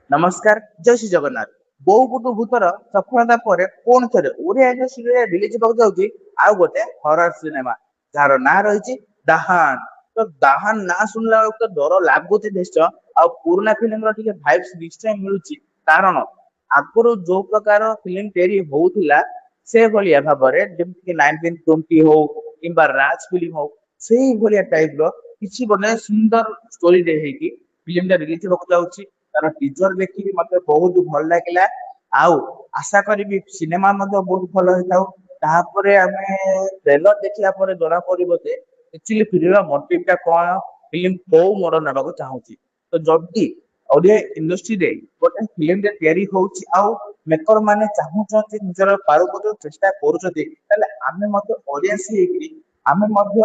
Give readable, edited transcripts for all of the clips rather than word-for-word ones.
ନମସ୍କାର, ଜୟ ଶ୍ରୀ ଜଗନ୍ନାଥ। ବୋଉ ବୁଟୁ ଭୂତର ସଫଳତା ପରେ ପୁଣି ଥରେ ଓଡିଆ ଇଣ୍ଡଷ୍ଟ୍ରିରେ ରିଲିଜ ହେବାକୁ ଯାଉଛି ଆଉ ଗୋଟେ ହରର ସିନେମା ଯାହାର ନାଁ ରହିଛି ଦାହାନ। ତ ଦାହାନ ନାଁ ଶୁଣିଲା ବେଳକୁ ତ ଡର ଲାଗୁଛି ନିଶ୍ଚୟ। ଆଉ ପୁରୁଣା ଫିଲ୍ମର ଟିକେ ଭାଇବ୍ସ ନିଶ୍ଚୟ ମିଳୁଛି, କାରଣ ଆଗରୁ ଯୋଉ ପ୍ରକାର ଫିଲ୍ମ ତିଆରି ହଉଥିଲା ସେଭଳିଆ ଭାବରେ ଯେମିତିକି 1920 ହଉ କିମ୍ବା ରାଜ ଫିଲ୍ମ ହଉ ସେଇଭଳିଆ ଟାଇପର କିଛି ଗୋଟେ ସୁନ୍ଦର ଷ୍ଟୋରିରେ ହେଇକି ଫିଲ୍ମଟା ରିଲିଜ ହେବାକୁ ଯାଉଛି। ତାର ଟିଜର ଦେଖିକି ମତେ ବହୁତ ଭଲ ଲାଗିଲା। ଆଉ ଆଶା କରିବି ସିନେମା ମଧ୍ୟ ବହୁତ ଭଲ ହେଇଥାଉ। ତାପରେ ଆମେ ଟ୍ରେଲର ଦେଖିଲା ପରେ ଜଣା ପଡିବ ଯେ ଆକ୍ଚୁଆଲି ଫିଲ୍ମର ମୋଟିଭ ଟା କଣ, ଫିଲ୍ମ କୋଉ ମୋଡ ନେବାକୁ ଚାହୁଁଛି। ତ ଯଦି ଓଡିଆ ଇଣ୍ଡଷ୍ଟ୍ରିରେ ଗୋଟେ ଫିଲ୍ମଟେ ତିଆରି ହଉଛି ଆଉ ମେକର ମାନେ ଚାହୁଁଛନ୍ତି ନିଜର ପାରୁପର୍ଯ୍ୟ ଚେଷ୍ଟା କରୁଛନ୍ତି, ତାହେଲେ ଆମେ ମଧ୍ୟ ଅଡିଏନ୍ସ ହେଇକି ଆମେ ମଧ୍ୟ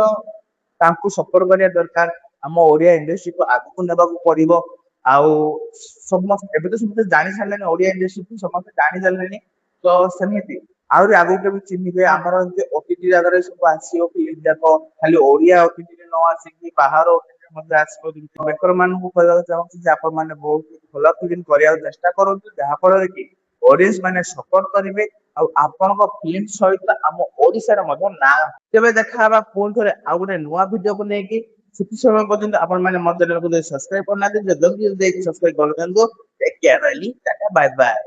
ତାଙ୍କୁ ସପୋର୍ଟ କରିବା ଦରକାର। ଆମ ଓଡିଆ ଇଣ୍ଡଷ୍ଟ୍ରିକୁ ଆଗକୁ ନେବାକୁ ପଡିବ। ଆଉ ସମସ୍ତେ ଏବେ ତ ସମସ୍ତେ ଜାଣି ସାରିଲେଣି, ଓଡିଆ ଇଣ୍ଡଷ୍ଟ୍ରି ସମସ୍ତେ ଜାଣି ସାରିଲେଣି। ତ ସେମିତି ଆହୁରି ଆଗକୁ କେବେ ଚିହ୍ନିବେ ଆମର ଏମିତି ଓଟିଟି ଜାଗାରେ ସବୁ ଆସିବ ଫିଲ୍ମ ଯାକ, ଖାଲି ଓଡିଆ ଓଟିଟିରେ ନ ଆସିକି ବାହାର ଓଟିଟିରେ ମଧ୍ୟ ଆସିବ। ମେକର ମାନଙ୍କୁ କହିବାକୁ ଚାହୁଁଛି ଯେ ଆପଣ ମାନେ ବହୁତ ଭଲ ଫିଲ୍ମ କରିବାକୁ ଚେଷ୍ଟା କରନ୍ତୁ, ଯାହା ଫଳରେ କି ଅଡିଏନ୍ସ ମାନେ ସପୋର୍ଟ କରିବେ ଆଉ ଆପଣଙ୍କ ଫିଲ୍ମ ସହିତ ଆମ ଓଡିଶାର ମଧ୍ୟ ନାଁ। କେବେ ଦେଖାହେବା ପୁଣି ଥରେ ଆଉ ଗୋଟେ ନୂଆ ଭିଡିଓକୁ ନେଇକି। ସେତିକି ସମୟ ପର୍ଯ୍ୟନ୍ତ ଆପଣ ମାନେ ମୋ ଚ୍ୟାନେଲକୁ ସବସ୍କ୍ରାଇବ କରିନାହାନ୍ତି, ଜଲ୍ଦି ଜଲ୍ଦି ସବସ୍କ୍ରାଇବ କରିଦିଅନ୍ତୁ। ଟେକ୍ କେୟାର, ରହିଲି, ଟାଟା, ବାଏ ବାଏ।